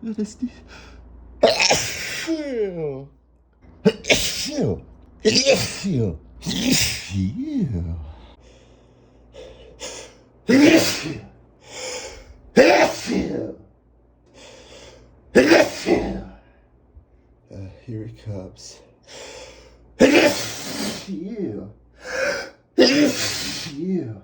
That is the... Ew. Ew. Ew. Ew. Here it comes. You. You.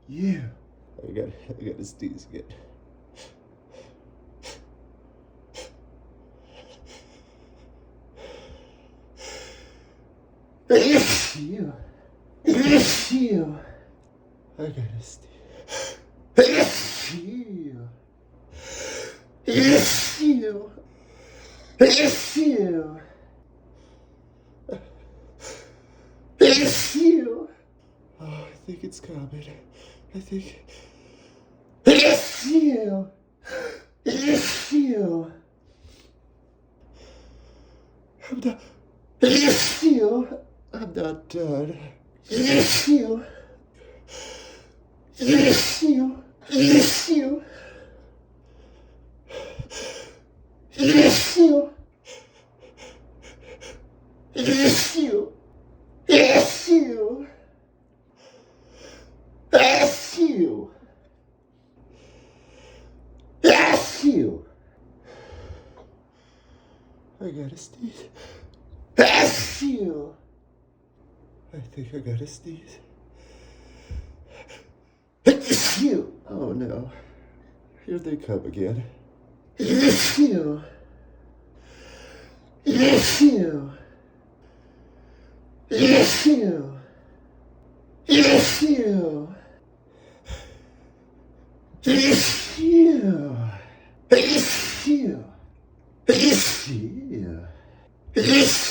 You. I gotta sneeze again. You. You. I gotta sneeze. You. You. You. You. Oh, I think it's coming. I think. You. You. I'm not. You. I'm not done. You. You. You. Yes, you. Yes, you. Yes, you. Yes, you. Yes, you. I gotta sneeze. Yes, you. I think I gotta sneeze. Yes, you. Oh no. Here they come again. Yes, you. Yes, you. Yes, you. Yes, you. Yes, you. Yes, you. Yes, you. Yes,